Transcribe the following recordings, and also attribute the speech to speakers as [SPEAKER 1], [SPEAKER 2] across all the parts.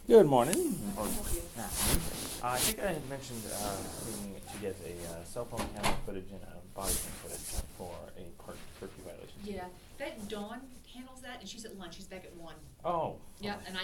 [SPEAKER 1] Good morning. I think I had mentioned needing to get a cell phone camera footage and a body cam footage for a park curfew violation.
[SPEAKER 2] Yeah, that Dawn handles that, and she's at lunch. She's back at 1.
[SPEAKER 1] Oh.
[SPEAKER 2] Yeah, and I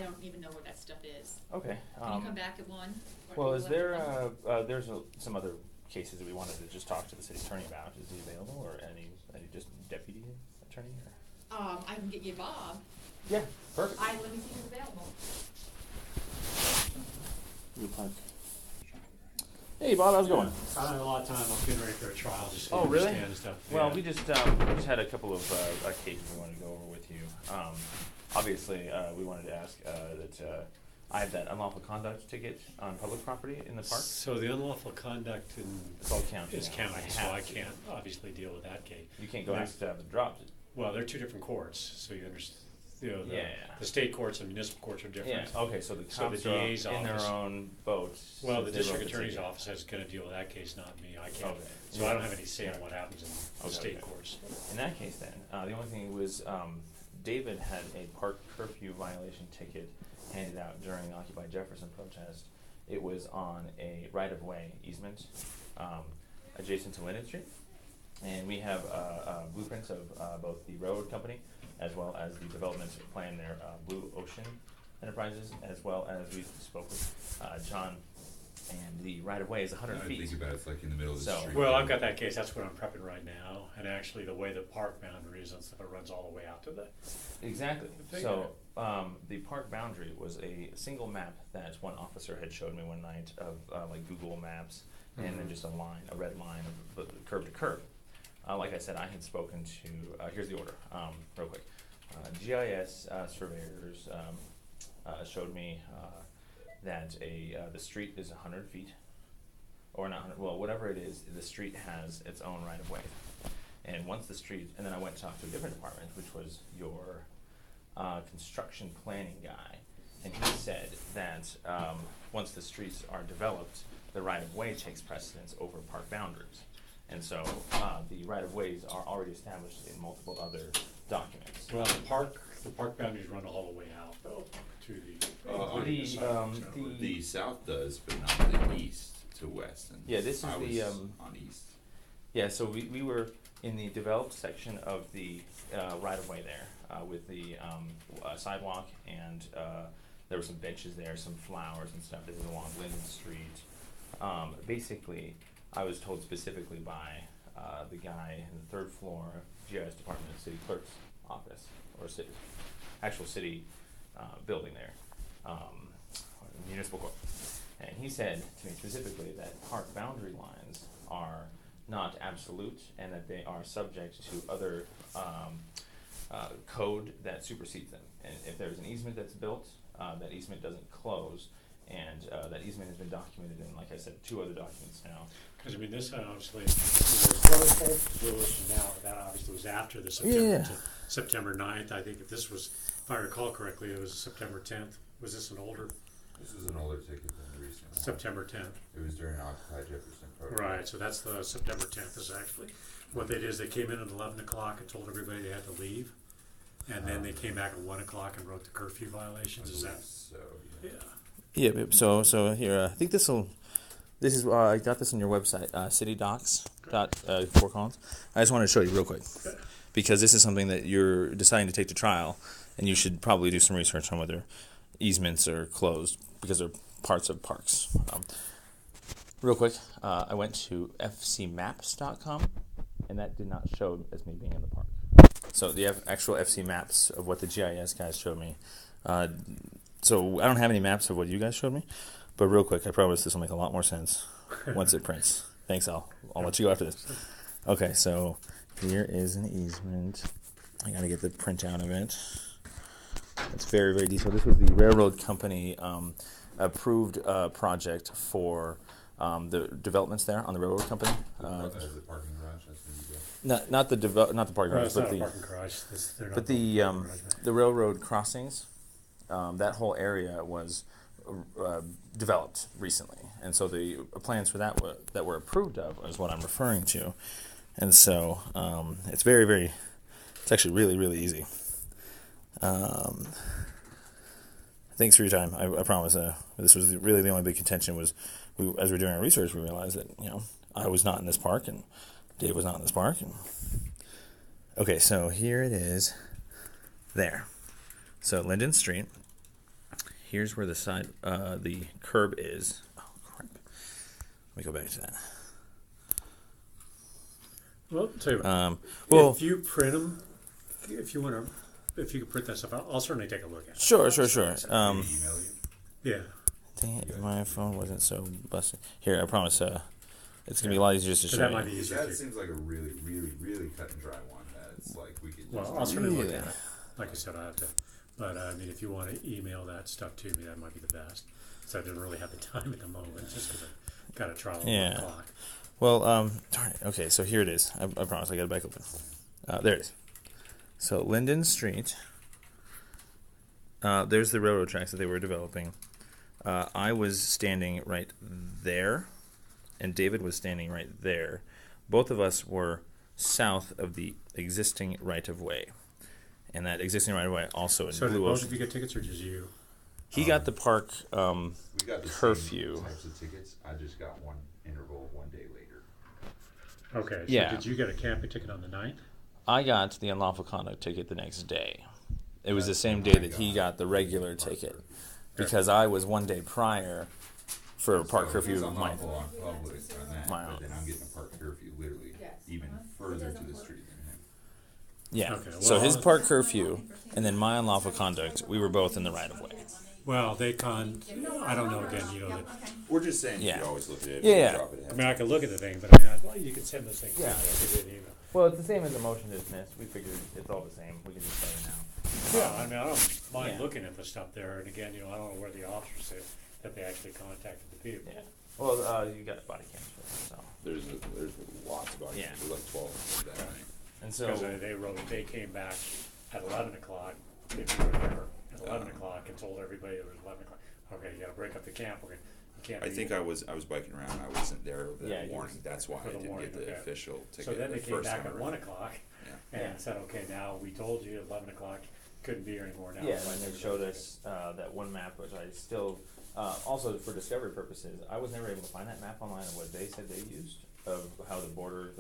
[SPEAKER 2] don't even know where that stuff is.
[SPEAKER 1] Okay.
[SPEAKER 2] Can you come back at 1?
[SPEAKER 1] Well, is there there's some other cases that we wanted to just talk to the city attorney about? Is he available, or any just deputy attorney? Or?
[SPEAKER 2] I can get you Bob.
[SPEAKER 1] Yeah, perfect.
[SPEAKER 2] Let me see who's available.
[SPEAKER 1] Hey, Bob, how's it going?
[SPEAKER 3] I don't have a lot of time. I'm getting ready for a trial. Just
[SPEAKER 1] Oh, really?
[SPEAKER 3] And stuff.
[SPEAKER 1] Well,
[SPEAKER 3] yeah.
[SPEAKER 1] we just had a couple of cases we wanted to go over with you. Obviously, we wanted to ask that I have that unlawful conduct ticket on public property in the park.
[SPEAKER 3] So the unlawful conduct
[SPEAKER 1] It's all county.
[SPEAKER 3] is
[SPEAKER 1] now.
[SPEAKER 3] county, so I can't obviously deal with that case.
[SPEAKER 1] You can't go next to have it dropped.
[SPEAKER 3] Well, they're two different courts, so you understand. You know,
[SPEAKER 1] Yeah.
[SPEAKER 3] the state courts and municipal courts are different.
[SPEAKER 1] Yeah. Okay. So the
[SPEAKER 3] So the
[SPEAKER 1] cops are
[SPEAKER 3] DA's
[SPEAKER 1] in
[SPEAKER 3] office.
[SPEAKER 1] their own boat.
[SPEAKER 3] Well, the
[SPEAKER 1] since they
[SPEAKER 3] district
[SPEAKER 1] wrote the
[SPEAKER 3] attorney's
[SPEAKER 1] ticket.
[SPEAKER 3] office is going to deal with that case, not me. I can't.
[SPEAKER 1] Okay.
[SPEAKER 3] So I don't have any say on what happens in the
[SPEAKER 1] Okay,
[SPEAKER 3] state
[SPEAKER 1] okay.
[SPEAKER 3] courts.
[SPEAKER 1] In that case, then the only thing was David had a park curfew violation ticket handed out during the Occupy Jefferson protest. It was on a right-of-way easement adjacent to Linden Street, and we have blueprints of both the railroad company as well as the development plan there, Blue Ocean Enterprises, as well as we spoke with John, and the right-of-way is 100 feet.
[SPEAKER 4] Think about it, it's like in the middle of the
[SPEAKER 1] So-
[SPEAKER 4] street.
[SPEAKER 3] Well, I've got that case. That's what I'm prepping right now. And actually, the way the park boundary is and stuff, it runs all the way out to the.
[SPEAKER 1] Exactly.
[SPEAKER 3] Thing.
[SPEAKER 1] So the park boundary was a single map that one officer had showed me one night of like Google Maps, and then just a line, a red line of curb to curb. Like I said, I had spoken to. Here's the order, real quick. GIS surveyors showed me that the street is 100 feet, or not 100. Well, whatever it is, the street has its own right of way. And once the street, and then I went to talk to a different department, which was your construction planning guy, and he said that once the streets are developed, the right-of-way takes precedence over park boundaries. And so the right-of-ways are already established in multiple other documents.
[SPEAKER 3] Well, the park boundaries run all the way out, though, to the.
[SPEAKER 4] The south does, but not the east to west. And
[SPEAKER 1] Yeah, this is
[SPEAKER 4] I was
[SPEAKER 1] the,
[SPEAKER 4] on east.
[SPEAKER 1] Yeah, so we were in the developed section of the right-of-way there with the sidewalk, and there were some benches there, some flowers and stuff. This is along Linden Street. Basically, I was told specifically by the guy in the third floor GIS department, city clerk's office, or actual city building there, municipal court. And he said to me specifically that park boundary lines are not absolute, and that they are subject to other code that supersedes them. And if there's an easement that's built, that easement doesn't close, and that easement has been documented in, like I said, 2 other documents now.
[SPEAKER 3] Because, I mean, this obviously, now, that obviously was after the September 9th. I think if I recall correctly, it was September 10th. Was this an older?
[SPEAKER 4] This is an older ticket than the recent one.
[SPEAKER 3] September 10th.
[SPEAKER 4] It was during Occupy Jefferson protest.
[SPEAKER 3] Right, so that's the September 10th is actually. What they did is they came in at 11 o'clock and told everybody they had to leave. And then they came back at 1 o'clock and wrote the curfew violations. Is that?
[SPEAKER 4] So,
[SPEAKER 3] Yeah.
[SPEAKER 1] Yeah, so here, I think this is, I got this on your website, citydocs.Fort Collins. I just wanted to show you real quick, because this is something that you're deciding to take to trial, and you should probably do some research on whether easements are closed, because they're parts of parks. Real quick, I went to fcmaps.com, and that did not show as me being in the park. So the actual FC maps of what the GIS guys showed me. So I don't have any maps of what you guys showed me, but real quick, I promise this will make a lot more sense once it prints. Thanks, I'll let you go after this. Okay, so here is an easement. I gotta get the printout of it. It's very, very detailed. This was the railroad company approved project for the developments there on the railroad company.
[SPEAKER 4] the parking garage, that's where you go.
[SPEAKER 1] Not the parking garage,
[SPEAKER 3] It's
[SPEAKER 1] but
[SPEAKER 3] not a
[SPEAKER 1] the
[SPEAKER 3] parking garage. They're not
[SPEAKER 1] but the railroad crossings. That whole area was developed recently, and so the plans for that were approved of is what I'm referring to, and so it's very, very, it's actually really, really easy. thanks for your time. I promise. This was really the only big contention was, as we were doing our research, we realized that I was not in this park and Dave was not in this park. And okay, so here it is. There. So Linden Street. Here's where the curb is. Oh crap! Let me go back to that.
[SPEAKER 3] Well, I'll tell you what,
[SPEAKER 1] Well,
[SPEAKER 3] if you print them, if you could print that stuff out, I'll certainly take a look at it.
[SPEAKER 1] sure.
[SPEAKER 4] Email you?
[SPEAKER 3] Yeah.
[SPEAKER 1] Dang it, my phone wasn't so busted. Here, I promise. It's gonna be a lot easier just to
[SPEAKER 3] So
[SPEAKER 1] show
[SPEAKER 3] that
[SPEAKER 1] you.
[SPEAKER 3] might be easier
[SPEAKER 4] That
[SPEAKER 3] too.
[SPEAKER 4] seems like a really, really, really cut and dry one. That it's like we could.
[SPEAKER 3] Well,
[SPEAKER 4] just
[SPEAKER 3] I'll certainly look
[SPEAKER 1] Really?
[SPEAKER 3] at it. Like I said, I have to. But I mean, if you want to email that stuff to me, that might be the best. So I didn't really have the time at the moment, just because I got a trial at 1 o'clock.
[SPEAKER 1] Well, darn it. Okay, so here it is. I promise I got it back open. There it is. So Linden Street. There's the railroad tracks that they were developing. I was standing right there, and David was standing right there. Both of us were south of the existing right-of-way. And that existing right-of-way also in
[SPEAKER 3] So did
[SPEAKER 1] Blue
[SPEAKER 3] both
[SPEAKER 1] Ocean.
[SPEAKER 3] of you get tickets, or just you?
[SPEAKER 1] He got the park
[SPEAKER 4] We got the
[SPEAKER 1] curfew.
[SPEAKER 4] same types of tickets. I just got one interval 1 day later.
[SPEAKER 3] Okay. So
[SPEAKER 1] Yeah.
[SPEAKER 3] did you get a camping ticket on the 9th?
[SPEAKER 1] I got the unlawful conduct ticket the next day. It was the same day that he got the regular ticket. Because I was 1 day prior for a park curfew
[SPEAKER 4] It's
[SPEAKER 1] of mine.
[SPEAKER 4] unlawful on public on that,
[SPEAKER 1] My own.
[SPEAKER 4] but then I'm getting a park curfew literally even further to the street than him.
[SPEAKER 1] Yeah.
[SPEAKER 3] Okay,
[SPEAKER 1] So
[SPEAKER 3] well,
[SPEAKER 1] his park curfew and then my unlawful conduct, we were both in the right of way.
[SPEAKER 3] Well, I don't know, again, that,
[SPEAKER 4] We're just saying
[SPEAKER 1] Yeah.
[SPEAKER 4] you always look at it.
[SPEAKER 1] Yeah,
[SPEAKER 4] and
[SPEAKER 1] yeah.
[SPEAKER 4] drop it
[SPEAKER 3] I
[SPEAKER 4] ahead.
[SPEAKER 3] mean, I could look at the thing, but I mean, well, you can send those things.
[SPEAKER 1] Yeah.
[SPEAKER 3] To me. I'll give you an email.
[SPEAKER 1] Well, it's the same as the motion to dismiss. We figured it's all the same. We can just say it now.
[SPEAKER 3] Yeah, I mean, I don't mind
[SPEAKER 1] Yeah.
[SPEAKER 3] looking at the stuff there, and again, I don't know where the officer said that they actually contacted the people.
[SPEAKER 1] Yeah. Well, you got body cams for it, so.
[SPEAKER 4] There's lots of
[SPEAKER 1] Yeah.
[SPEAKER 4] There's like 12 of that night.
[SPEAKER 1] And so,
[SPEAKER 3] Because they came back at 11 o'clock, if you were there, at 11 o'clock, and told everybody it was 11 o'clock. Okay, you gotta break up the camp, you can't.
[SPEAKER 4] I
[SPEAKER 3] be-
[SPEAKER 4] think I was biking around. I wasn't there for
[SPEAKER 1] Yeah,
[SPEAKER 4] that
[SPEAKER 1] you
[SPEAKER 4] warning. That's why
[SPEAKER 3] for
[SPEAKER 4] I
[SPEAKER 3] the
[SPEAKER 4] didn't
[SPEAKER 3] warning,
[SPEAKER 4] get the
[SPEAKER 3] okay.
[SPEAKER 4] official ticket.
[SPEAKER 3] So then
[SPEAKER 4] the
[SPEAKER 3] they came
[SPEAKER 4] first
[SPEAKER 3] back
[SPEAKER 4] time
[SPEAKER 3] at 1
[SPEAKER 4] around.
[SPEAKER 3] o'clock
[SPEAKER 4] Yeah.
[SPEAKER 3] and said, okay, now we told you at 11 o'clock, couldn't be here anymore now.
[SPEAKER 1] yeah, and they showed us that one map, which I still, also for discovery purposes, I was never able to find that map online of what they said they used, of how the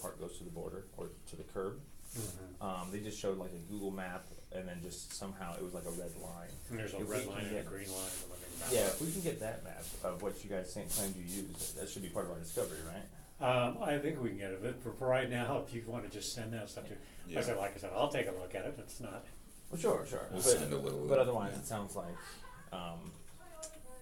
[SPEAKER 1] park goes to the border, or to the curb.
[SPEAKER 3] Mhm.
[SPEAKER 1] They just showed like a Google map, and then just somehow it was like a red line.
[SPEAKER 3] And there's a
[SPEAKER 1] If we
[SPEAKER 3] red
[SPEAKER 1] can
[SPEAKER 3] line and a
[SPEAKER 1] get-
[SPEAKER 3] green line. and whatever that
[SPEAKER 1] Yeah,
[SPEAKER 3] was.
[SPEAKER 1] if we can get that map of what you guys claimed you used, that should be part of our discovery, right?
[SPEAKER 3] I think we can get it, but for right now, if you wanna just send that stuff to,
[SPEAKER 4] Yeah.
[SPEAKER 3] like I said, I'll take a look at it, it's not.
[SPEAKER 1] Well, sure.
[SPEAKER 4] We'll
[SPEAKER 1] But,
[SPEAKER 4] send a little.
[SPEAKER 1] but otherwise, it sounds like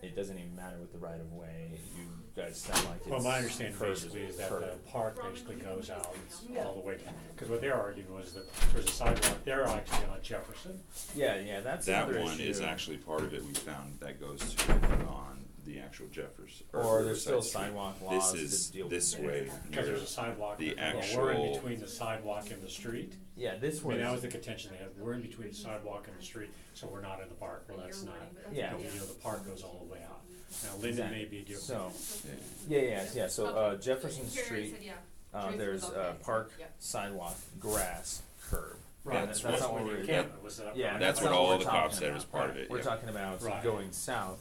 [SPEAKER 1] it doesn't even matter with the right of way. You guys sound like it's.
[SPEAKER 3] Well, my understanding
[SPEAKER 1] curb
[SPEAKER 3] basically is that
[SPEAKER 1] curb.
[SPEAKER 3] the park basically goes out all the way down, because what they're arguing was that there's a sidewalk, they're actually on Jefferson.
[SPEAKER 1] Yeah, that's
[SPEAKER 4] That
[SPEAKER 1] another
[SPEAKER 4] one
[SPEAKER 1] issue.
[SPEAKER 4] is actually part of it. We found that goes to on the actual Jefferson.
[SPEAKER 1] Or there's still
[SPEAKER 4] Riverside Street.
[SPEAKER 1] sidewalk laws
[SPEAKER 4] This is
[SPEAKER 1] to deal
[SPEAKER 4] this
[SPEAKER 1] with.
[SPEAKER 4] way.
[SPEAKER 3] Because
[SPEAKER 4] near
[SPEAKER 3] there's a sidewalk,
[SPEAKER 4] the
[SPEAKER 3] well, we're in
[SPEAKER 4] actual-
[SPEAKER 3] between the sidewalk and the street.
[SPEAKER 1] Yeah, this
[SPEAKER 3] I mean, that was
[SPEAKER 1] was.
[SPEAKER 3] the contention they had, we're in between the sidewalk and the street, so we're not in the park, well, that's not.
[SPEAKER 1] Yeah.
[SPEAKER 3] The park goes all the way out. Now, Linden may be different.
[SPEAKER 1] So,
[SPEAKER 4] Yeah.
[SPEAKER 1] yeah. So
[SPEAKER 2] Okay.
[SPEAKER 1] Jefferson
[SPEAKER 2] Carrie
[SPEAKER 1] Street,
[SPEAKER 2] said, yeah. Teresa
[SPEAKER 1] there's
[SPEAKER 2] was okay.
[SPEAKER 1] park,
[SPEAKER 2] Yep.
[SPEAKER 1] sidewalk, grass, curb.
[SPEAKER 3] Right,
[SPEAKER 4] That's
[SPEAKER 1] that's not what
[SPEAKER 3] when
[SPEAKER 1] we're.
[SPEAKER 3] you camp, was that?
[SPEAKER 1] Yeah,
[SPEAKER 4] That's
[SPEAKER 1] not
[SPEAKER 4] what all
[SPEAKER 1] we're
[SPEAKER 4] the
[SPEAKER 1] talking
[SPEAKER 4] cops said
[SPEAKER 1] about.
[SPEAKER 4] was part of it.
[SPEAKER 1] We're
[SPEAKER 4] yeah.
[SPEAKER 1] talking about
[SPEAKER 3] Right.
[SPEAKER 1] going south,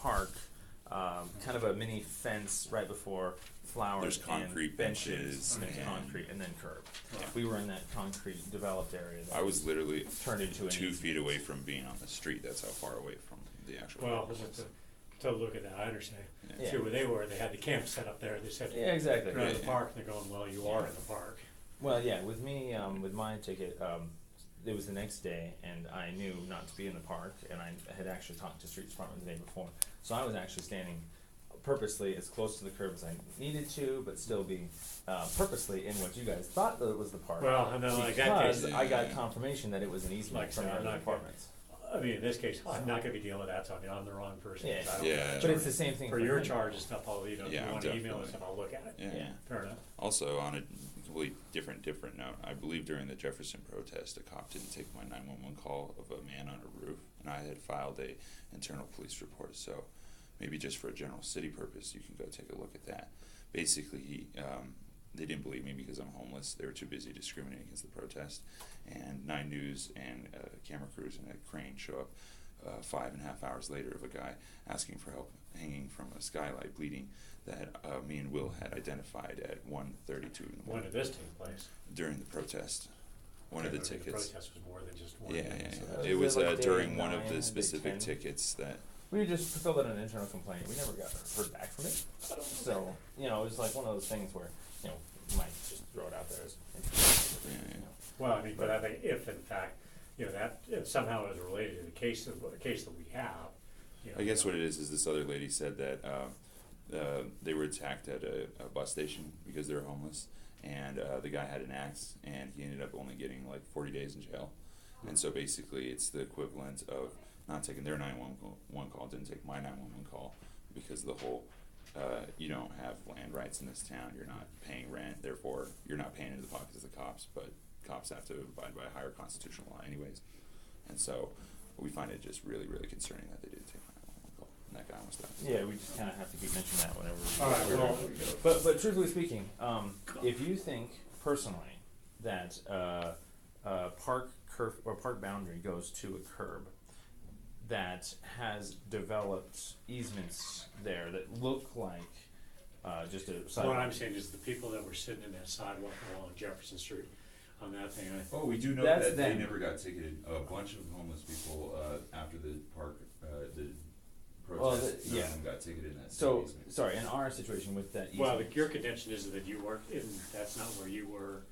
[SPEAKER 1] park, kind of a mini fence right before flowers.
[SPEAKER 4] There's
[SPEAKER 1] and
[SPEAKER 4] concrete benches
[SPEAKER 1] and then
[SPEAKER 4] and-
[SPEAKER 1] concrete, and then curb.
[SPEAKER 3] Yeah.
[SPEAKER 1] We were in that concrete developed area that
[SPEAKER 4] I was literally
[SPEAKER 1] turned into an
[SPEAKER 4] 2
[SPEAKER 1] easy-
[SPEAKER 4] feet away from being on the street. That's how far away from the actual.
[SPEAKER 3] Well,
[SPEAKER 4] park was.
[SPEAKER 3] to look at that, I understand.
[SPEAKER 1] Yeah.
[SPEAKER 3] See where they were, they had the camp set up there, they said,
[SPEAKER 1] Yeah, exactly.
[SPEAKER 3] you're in the
[SPEAKER 4] Yeah.
[SPEAKER 3] park, and they're going, well, you are in the park.
[SPEAKER 1] Well, yeah, with me, with my ticket, it was the next day, and I knew not to be in the park, and I had actually talked to Streets Department the day before. So I was actually standing purposely as close to the curb as I needed to, but still be purposely in what you guys thought that it was the park.
[SPEAKER 3] Well, and then like that case,
[SPEAKER 1] Because I got confirmation that it was an easement
[SPEAKER 3] Like I
[SPEAKER 1] from
[SPEAKER 3] said,
[SPEAKER 1] the
[SPEAKER 3] I'm
[SPEAKER 1] other
[SPEAKER 3] not gonna-
[SPEAKER 1] apartments.
[SPEAKER 3] I mean, in this case, I'm not gonna be dealing with that, so I mean, I'm the wrong person.
[SPEAKER 1] Yeah.
[SPEAKER 3] 'Cause I don't-
[SPEAKER 4] Yeah.
[SPEAKER 1] But it's the same thing
[SPEAKER 3] For
[SPEAKER 1] for
[SPEAKER 3] your
[SPEAKER 1] him.
[SPEAKER 3] charge and stuff, I'll, if
[SPEAKER 4] Yeah,
[SPEAKER 3] you wanna email
[SPEAKER 4] definitely.
[SPEAKER 3] us, and I'll look at it.
[SPEAKER 4] Yeah.
[SPEAKER 1] Yeah.
[SPEAKER 3] Fair enough.
[SPEAKER 4] Also, on a completely different note, I believe during the Jefferson protest, a cop didn't take my 911 call of a man on a roof, and I had filed a internal police report. So maybe just for a general city purpose, you can go take a look at that. Basically, they didn't believe me because I'm homeless. They were too busy discriminating against the protest. And 9 News and camera crews and a crane show up 5.5 hours later of a guy asking for help hanging from a skylight bleeding that me and Will had identified at 1:32 in the
[SPEAKER 3] When
[SPEAKER 4] morning
[SPEAKER 3] did this take place?
[SPEAKER 4] during the protest. One of the
[SPEAKER 3] Okay, but
[SPEAKER 4] tickets.
[SPEAKER 3] The protest was more than just one.
[SPEAKER 4] Yeah,
[SPEAKER 3] day,
[SPEAKER 4] yeah,
[SPEAKER 3] so
[SPEAKER 4] yeah.
[SPEAKER 3] that's-
[SPEAKER 4] It was
[SPEAKER 1] like day
[SPEAKER 4] during one
[SPEAKER 1] 9,
[SPEAKER 4] of the
[SPEAKER 1] day
[SPEAKER 4] specific
[SPEAKER 1] 10?
[SPEAKER 4] tickets that.
[SPEAKER 1] We just filled out an internal complaint. We never got heard back from it. So, you know, it was like one of those things where, you know, you might just throw it out there as
[SPEAKER 4] Yeah, yeah.
[SPEAKER 3] Well, I mean, but I think if in fact, you know, that if somehow is related to the case that we have, you know.
[SPEAKER 4] I guess what it is this other lady said that they were attacked at a bus station because they were homeless, and the guy had an axe, and he ended up only getting like 40 days in jail. And so basically, it's the equivalent of not taking their 911 call, didn't take my 911 call, because the whole you don't have land rights in this town, you're not paying rent, therefore you're not paying into the pockets of the cops, but cops have to abide by a higher constitutional law anyways. And so we find it just really, really concerning that they did take my 911 call, and that guy almost died.
[SPEAKER 1] Yeah, we just kind of have to keep mentioning that whenever.
[SPEAKER 3] All right, well,
[SPEAKER 1] But truthfully speaking, if you think personally that park boundary goes to a curb that has developed easements there that look like just a sidewalk.
[SPEAKER 3] what I'm saying is the people that were sitting in that sidewalk along Jefferson Street on that thing,
[SPEAKER 4] Oh, we do know
[SPEAKER 1] That's
[SPEAKER 4] that they
[SPEAKER 1] them.
[SPEAKER 4] never got ticketed. A bunch of homeless people after the park, the
[SPEAKER 1] Well,
[SPEAKER 4] protest,
[SPEAKER 1] the-
[SPEAKER 4] none
[SPEAKER 1] yeah.
[SPEAKER 4] of them got ticketed in that
[SPEAKER 1] So,
[SPEAKER 4] easement.
[SPEAKER 1] sorry, in our situation with that easement,
[SPEAKER 3] well, your contention is that you weren't in, that's not where you were,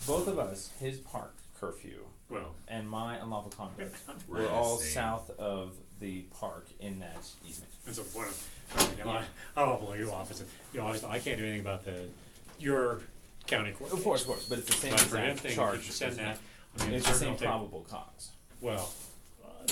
[SPEAKER 1] both of us, his park curfew
[SPEAKER 3] well,
[SPEAKER 1] and my unlawful conduct
[SPEAKER 4] We're
[SPEAKER 1] were
[SPEAKER 4] in the
[SPEAKER 1] all
[SPEAKER 4] same-
[SPEAKER 1] south of the park in that easement.
[SPEAKER 3] that's a point of, I mean, I don't blow you off, it's, you know, I can't do anything about your county court.
[SPEAKER 1] Of course, but it's the same
[SPEAKER 3] But for him
[SPEAKER 1] exact
[SPEAKER 3] thing, if
[SPEAKER 1] charge.
[SPEAKER 3] you send that, I mean,
[SPEAKER 1] It's the
[SPEAKER 3] certainly
[SPEAKER 1] same
[SPEAKER 3] I'll take-
[SPEAKER 1] probable cause,
[SPEAKER 3] Well,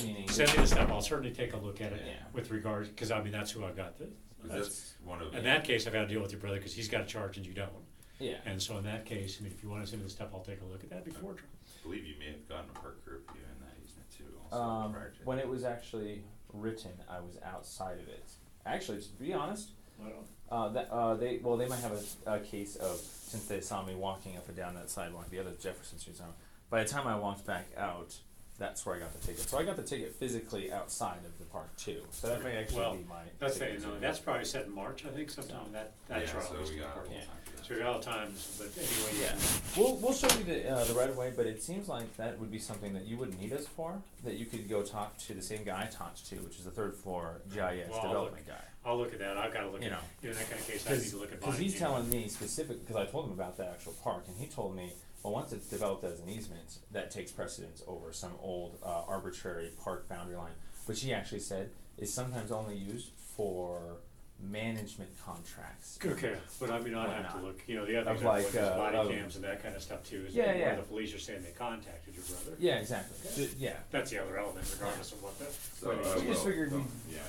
[SPEAKER 1] meaning.
[SPEAKER 3] send me the stuff, I'll certainly take a look at it
[SPEAKER 1] Yeah.
[SPEAKER 3] with regards, cause I mean, that's who I've got,
[SPEAKER 4] 'Cause that's one of
[SPEAKER 3] in that case, I've gotta deal with your brother, cause he's got a charge and you don't.
[SPEAKER 1] Yeah.
[SPEAKER 3] And so in that case, I mean, if you wanna send me the stuff, I'll take a look at that before.
[SPEAKER 4] I believe you may have gotten a park curfew in that easement too. Also prior to
[SPEAKER 1] When it was actually written, I was outside of it. Actually, to be honest,
[SPEAKER 3] I don't,
[SPEAKER 1] they might have a case of, since they saw me walking up and down that sidewalk, the other Jefferson Street sidewalk. By the time I walked back out, that's where I got the ticket. So I got the ticket physically outside of the park too. So that may actually
[SPEAKER 3] Well,
[SPEAKER 1] be my.
[SPEAKER 3] that's
[SPEAKER 1] ticket
[SPEAKER 3] no,
[SPEAKER 1] too.
[SPEAKER 3] that's probably set in March, I think, sometime that
[SPEAKER 4] yeah,
[SPEAKER 3] trial.
[SPEAKER 4] so
[SPEAKER 3] was
[SPEAKER 4] we got a
[SPEAKER 3] part of
[SPEAKER 4] little
[SPEAKER 3] it.
[SPEAKER 4] time for that.
[SPEAKER 3] So we got all time, but anyway,
[SPEAKER 1] Yeah, we'll show you the right of way, but it seems like that would be something that you wouldn't need us for. That you could go talk to the same guy I talked to, which is the third floor GIS
[SPEAKER 3] Well, I'll
[SPEAKER 1] development guy.
[SPEAKER 3] I'll look at that, I've gotta look
[SPEAKER 1] You
[SPEAKER 3] at,
[SPEAKER 1] know.
[SPEAKER 3] in that kinda case, I need to look at.
[SPEAKER 1] Because
[SPEAKER 3] body
[SPEAKER 1] he's
[SPEAKER 3] cam.
[SPEAKER 1] telling me specific, because I told him about the actual park, and he told me, well, once it's developed as an easement, that takes precedence over some old arbitrary park boundary line, which he actually said is sometimes only used for management contracts.
[SPEAKER 3] Okay, but I mean, I'd have to
[SPEAKER 1] Whatnot.
[SPEAKER 3] look, you know, the other
[SPEAKER 1] Of
[SPEAKER 3] things I'd
[SPEAKER 1] like,
[SPEAKER 3] look is body
[SPEAKER 1] of-
[SPEAKER 3] cams and that kinda stuff too, is
[SPEAKER 1] Yeah,
[SPEAKER 3] where
[SPEAKER 1] yeah.
[SPEAKER 3] the police are saying they contacted your brother.
[SPEAKER 1] Yeah, exactly. Yeah.
[SPEAKER 3] That's the other element, regardless of what the.
[SPEAKER 4] So,
[SPEAKER 3] what
[SPEAKER 1] We just figured we-
[SPEAKER 4] yeah.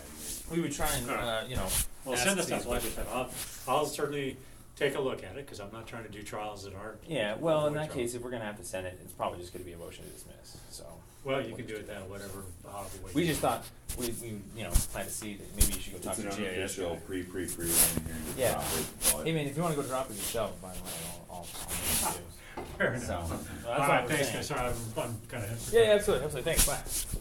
[SPEAKER 1] We would try and,
[SPEAKER 3] Alright. Well,
[SPEAKER 1] ask
[SPEAKER 3] send the
[SPEAKER 1] these
[SPEAKER 3] stuff like I
[SPEAKER 1] questions.
[SPEAKER 3] said, I'll certainly take a look at it, cause I'm not trying to do trials that aren't.
[SPEAKER 1] Yeah, well, in that
[SPEAKER 3] trials.
[SPEAKER 1] case, if we're gonna have to send it, it's probably just gonna be a motion to dismiss, so.
[SPEAKER 3] Well, you can do it that, whatever, however way.
[SPEAKER 1] We
[SPEAKER 3] you-
[SPEAKER 1] just thought, we plan to see that maybe you should go talk
[SPEAKER 4] It's
[SPEAKER 1] to
[SPEAKER 4] an
[SPEAKER 1] GIS.
[SPEAKER 4] unofficial
[SPEAKER 1] guy.
[SPEAKER 4] pre-line here.
[SPEAKER 1] Yeah. Hey man, if you wanna go drop it yourself, by the way, I'll
[SPEAKER 3] Fair
[SPEAKER 1] So,
[SPEAKER 3] enough.
[SPEAKER 1] that's what
[SPEAKER 3] Alright,
[SPEAKER 1] I'm
[SPEAKER 3] thanks,
[SPEAKER 1] saying.
[SPEAKER 3] guys, sorry, I'm kinda.
[SPEAKER 1] Yeah, absolutely, thanks, bye.